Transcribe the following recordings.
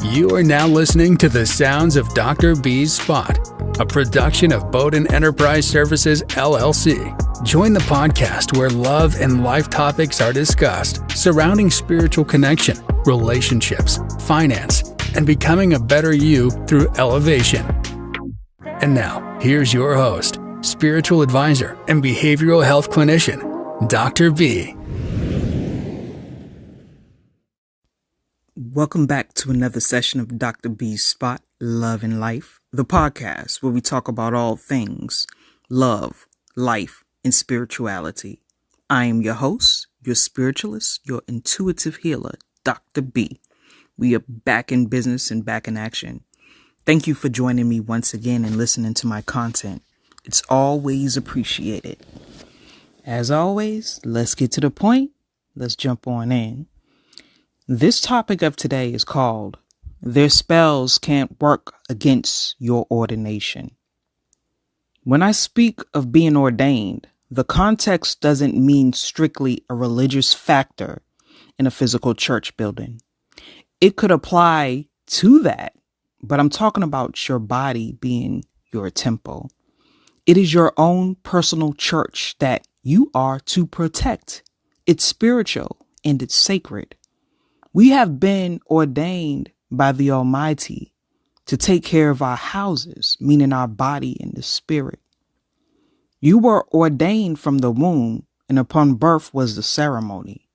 You are now listening to the sounds of Dr. B's Spot, a production of Bowden Enterprise Services, LLC. Join the podcast where love and life topics are discussed surrounding spiritual connection, relationships, finance, and becoming a better you through elevation. And now, here's your host, spiritual advisor and behavioral health clinician, Dr. B. Welcome back to another session of Dr. B's Spot, Love and Life, the podcast where we talk about all things love, life, and spirituality. I am your host, your spiritualist, your intuitive healer, Dr. B. We are back in business and back in action. Thank you for joining me once again and listening to my content. It's always appreciated. As always, let's get to the point. Let's jump on in. This topic of today is called, Their Spells Can't Work Against Your Ordination. When I speak of being ordained, the context doesn't mean strictly a religious factor in a physical church building. It could apply to that, but I'm talking about your body being your temple. It is your own personal church that you are to protect. It's spiritual and it's sacred. We have been ordained by the Almighty to take care of our houses, meaning our body and the spirit. You were ordained from the womb, and upon birth was the ceremony.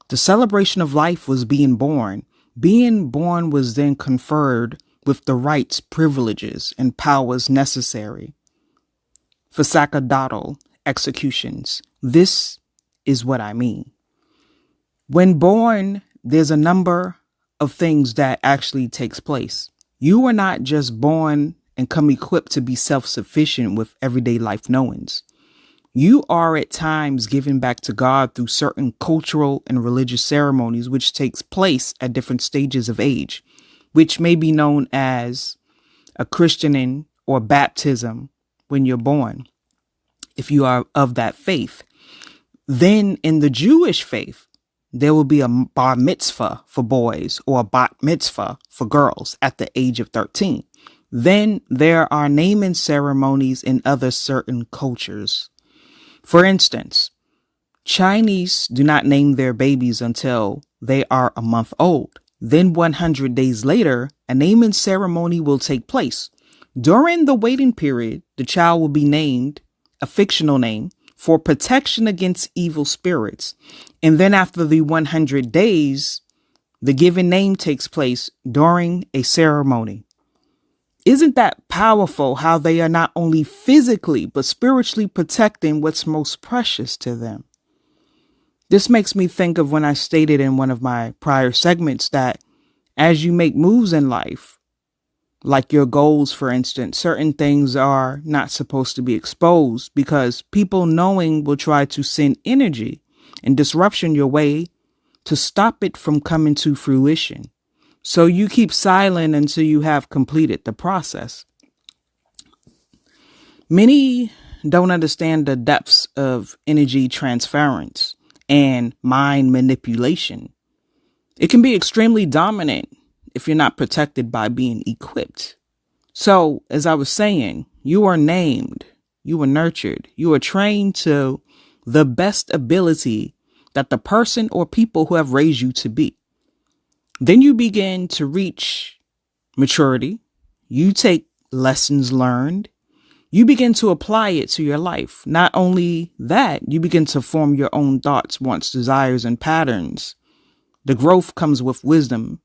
The celebration of life was being born. Being born was then conferred with the rights, privileges, and powers necessary for sacerdotal executions. This is what I mean. When born, there's a number of things that actually takes place. You are not just born and come equipped to be self-sufficient with everyday life knowings. You are at times given back to God through certain cultural and religious ceremonies, which takes place at different stages of age, which may be known as a christening or baptism when you're born, if you are of that faith. Then in the Jewish faith, there will be a bar mitzvah for boys or a bat mitzvah for girls at the age of 13. Then there are naming ceremonies in other certain cultures. For instance, Chinese do not name their babies until they are a month old. Then 100 days later, a naming ceremony will take place. During the waiting period, the child will be named a fictional name for protection against evil spirits. And then after the 100 days, the given name takes place during a ceremony. Isn't that powerful how they are not only physically, but spiritually protecting what's most precious to them? This makes me think of when I stated in one of my prior segments that as you make moves in life, like your goals, for instance, certain things are not supposed to be exposed because people knowing will try to send energy and disruption your way to stop it from coming to fruition. So you keep silent until you have completed the process. Many don't understand the depths of energy transference and mind manipulation. It can be extremely dominant if you're not protected by being equipped. So, as I was saying, you are named, you are nurtured, you are trained to the best ability that the person or people who have raised you to be. Then you begin to reach maturity. You take lessons learned. You begin to apply it to your life. Not only that, you begin to form your own thoughts, wants, desires, and patterns. The growth comes with wisdom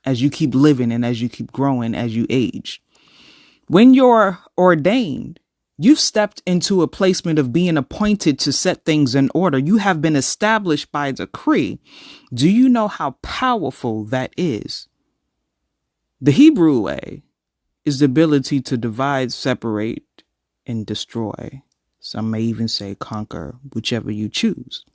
as you keep living and as you keep growing, as you age. When you're ordained, you've stepped into a placement of being appointed to set things in order. You have been established by decree. Do you know how powerful that is? The Hebrew way is the ability to divide, separate, and destroy. Some may even say conquer, whichever you choose.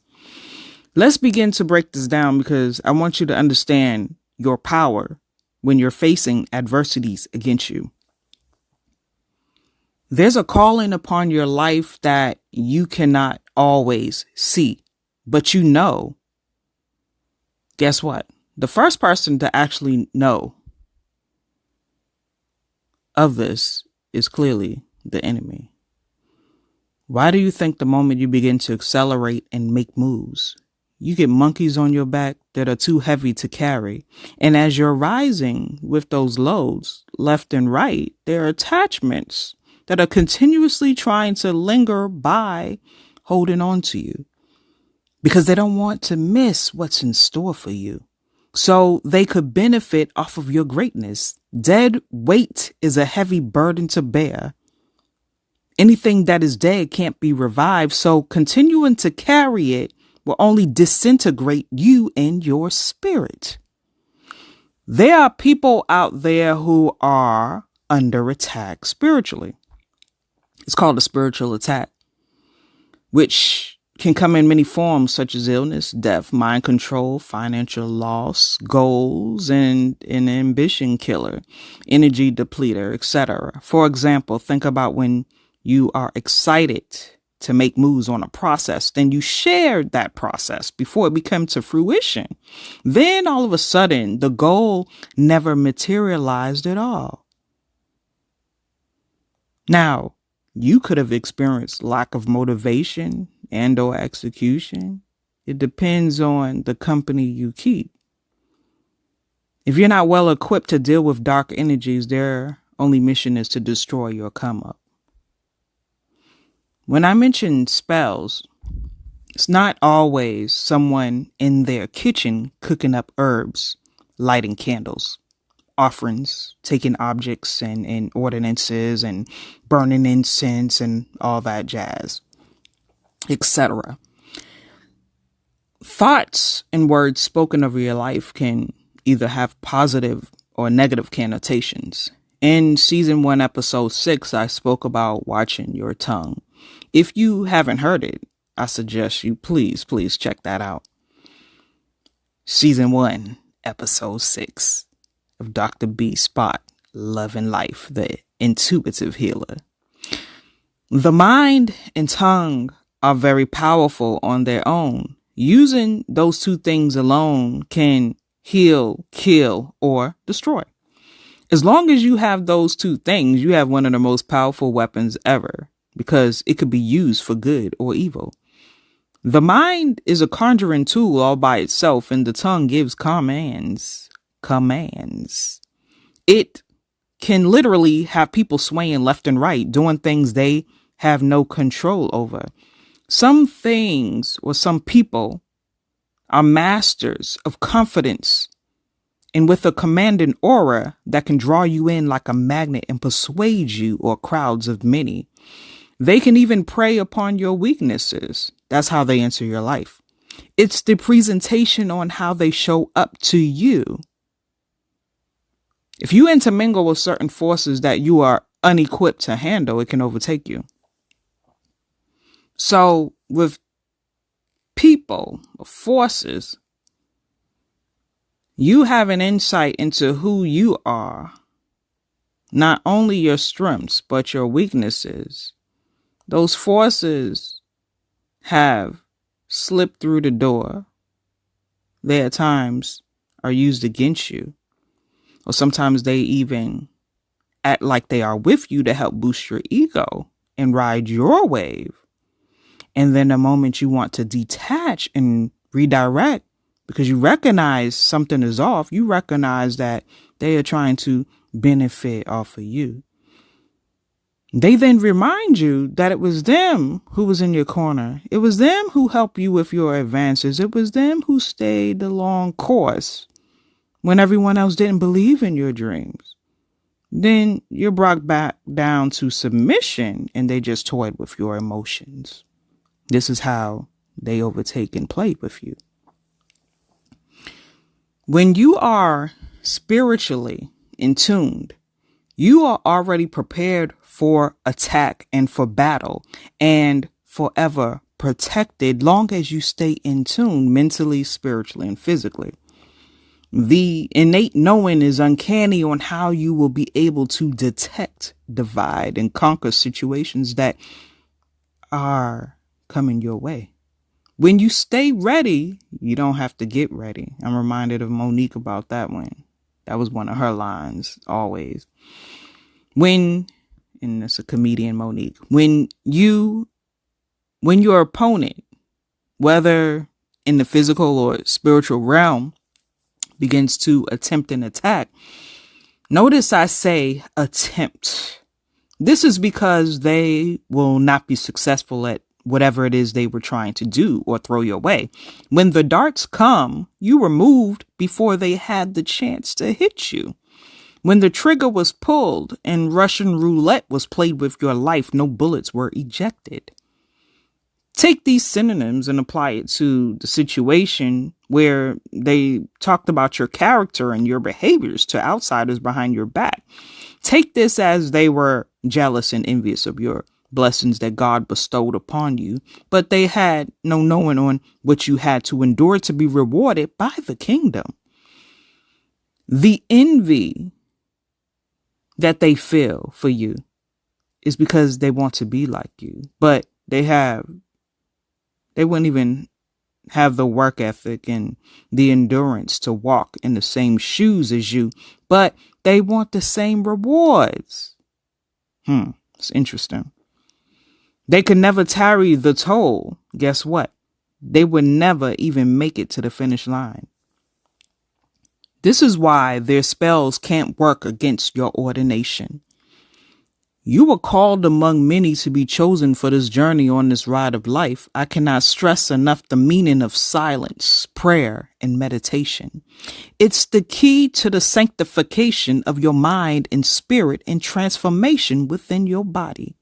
Let's begin to break this down because I want you to understand your power when you're facing adversities against you. There's a calling upon your life that you cannot always see, but you know. Guess what? The first person to actually know of this is clearly the enemy. Why do you think the moment you begin to accelerate and make moves, you get monkeys on your back that are too heavy to carry? And as you're rising with those loads left and right, there are attachments that are continuously trying to linger by, holding on to you, because they don't want to miss what's in store for you, so they could benefit off of your greatness. Dead weight is a heavy burden to bear. Anything that is dead can't be revived, so continuing to carry it will only disintegrate you and your spirit. There are people out there who are under attack spiritually. It's called a spiritual attack, which can come in many forms such as illness, death, mind control, financial loss, goals, and an ambition killer, energy depleter, etc. For example, think about when you are excited to make moves on a process, then you shared that process before it became to fruition. Then all of a sudden, the goal never materialized at all. Now, you could have experienced lack of motivation and or execution. It depends on the company you keep. If you're not well equipped to deal with dark energies, their only mission is to destroy your come up. When I mention spells, it's not always someone in their kitchen cooking up herbs, lighting candles, offerings, taking objects and ordinances and burning incense and all that jazz, etc. Thoughts and words spoken over your life can either have positive or negative connotations. In season 1, episode 6, I spoke about watching your tongue. If you haven't heard it, I suggest you please check that out. Season 1, episode 6 of Dr. B Spot, Love and Life, the intuitive healer. The mind and tongue are very powerful on their own. Using those two things alone can heal, kill, or destroy. As long as you have those two things, you have one of the most powerful weapons ever, because it could be used for good or evil. The mind is a conjuring tool all by itself, and the tongue gives commands. It can literally have people swaying left and right, doing things they have no control over. Some things or some people are masters of confidence and with a commanding aura that can draw you in like a magnet and persuade you or crowds of many. They can even prey upon your weaknesses. That's how they enter your life. It's the presentation on how they show up to you. If you intermingle with certain forces that you are unequipped to handle, it can overtake you. So with people or forces, you have an insight into who you are, not only your strengths, but your weaknesses. Those forces have slipped through the door. They at times are used against you, or sometimes they even act like they are with you to help boost your ego and ride your wave. And then the moment you want to detach and redirect, because you recognize something is off, you recognize that they are trying to benefit off of you. They then remind you that it was them who was in your corner. It was them who helped you with your advances. It was them who stayed the long course when everyone else didn't believe in your dreams. Then you're brought back down to submission and they just toyed with your emotions. This is how they overtake and play with you. When you are spiritually in tuned, you are already prepared for attack and for battle and forever protected long as you stay in tune mentally, spiritually, and physically. The innate knowing is uncanny on how you will be able to detect, divide, and conquer situations that are coming your way. When you stay ready, you don't have to get ready. I'm reminded of Monique about that one. That was one of her lines always. And it's a comedian, Monique, when your opponent, whether in the physical or spiritual realm, begins to attempt an attack, notice I say attempt. This is because they will not be successful at whatever it is they were trying to do or throw your way. When the darts come, you were moved before they had the chance to hit you. When the trigger was pulled and Russian roulette was played with your life, no bullets were ejected. Take these synonyms and apply it to the situation where they talked about your character and your behaviors to outsiders behind your back. Take this as they were jealous and envious of your blessings that God bestowed upon you, but they had no knowing on what you had to endure to be rewarded by the kingdom. The envy that they feel for you is because they want to be like you, but they wouldn't even have the work ethic and the endurance to walk in the same shoes as you, but they want the same rewards. It's interesting. They could never tarry the toll. Guess what? They would never even make it to the finish line. This is why their spells can't work against your ordination. You were called among many to be chosen for this journey on this ride of life. I cannot stress enough the meaning of silence, prayer, and meditation. It's the key to the sanctification of your mind and spirit and transformation within your body.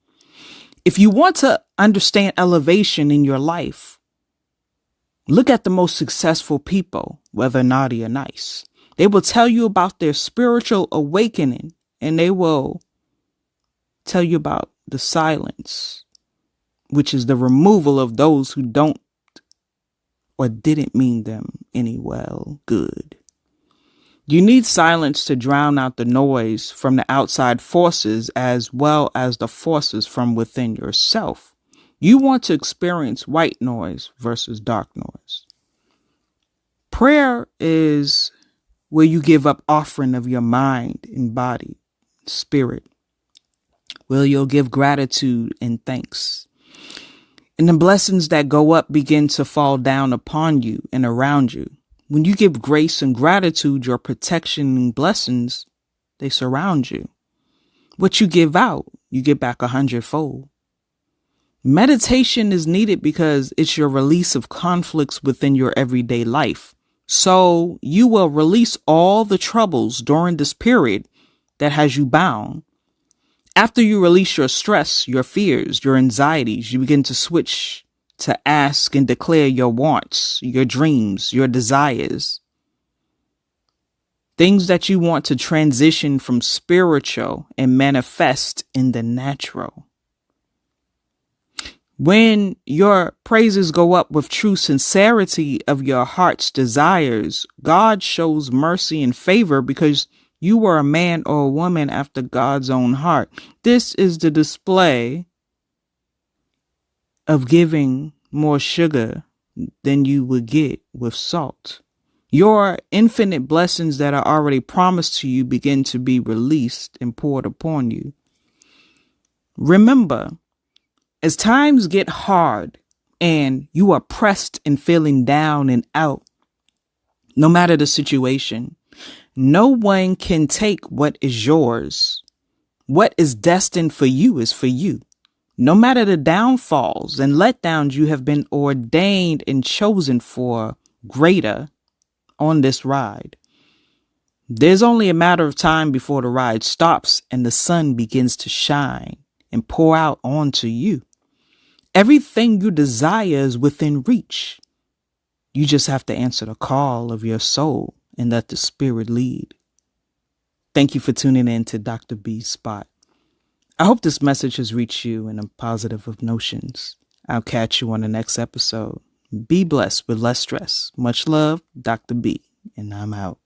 If you want to understand elevation in your life, look at the most successful people, whether naughty or nice. They will tell you about their spiritual awakening, and they will tell you about the silence, which is the removal of those who don't or didn't mean them any good. You need silence to drown out the noise from the outside forces as well as the forces from within yourself. You want to experience white noise versus dark noise. Prayer is where you give up offering of your mind and body, spirit. Well, you'll give gratitude and thanks. And the blessings that go up begin to fall down upon you and around you. When you give grace and gratitude, your protection and blessings, they surround you. What you give out, you get back 100-fold. Meditation is needed because it's your release of conflicts within your everyday life. So you will release all the troubles during this period that has you bound. After you release your stress, your fears, your anxieties, you begin to switch to ask and declare your wants, your dreams, your desires. Things that you want to transition from spiritual and manifest in the natural. When your praises go up with true sincerity of your heart's desires, God shows mercy and favor because you were a man or a woman after God's own heart. This is the display of giving more sugar than you would get with salt. Your infinite blessings that are already promised to you begin to be released and poured upon you. Remember, as times get hard and you are pressed and feeling down and out, no matter the situation, no one can take what is yours. What is destined for you is for you. No matter the downfalls and letdowns, you have been ordained and chosen for greater on this ride. There's only a matter of time before the ride stops and the sun begins to shine and pour out onto you. Everything you desire is within reach. You just have to answer the call of your soul and let the spirit lead. Thank you for tuning in to Dr. B's Spot. I hope this message has reached you in a positive of notions. I'll catch you on the next episode. Be blessed with less stress. Much love, Dr. B, and I'm out.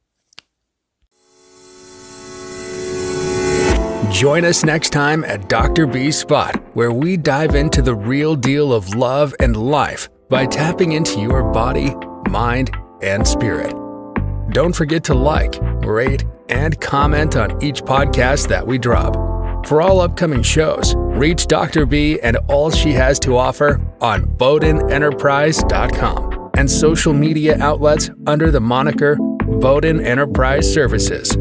Join us next time at Dr. B's Spot, where we dive into the real deal of love and life by tapping into your body, mind, and spirit. Don't forget to like, rate, and comment on each podcast that we drop. For all upcoming shows, reach Dr. B and all she has to offer on BowdenEnterprise.com and social media outlets under the moniker Bowden Enterprise Services.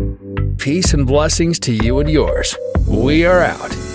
Peace and blessings to you and yours. We are out.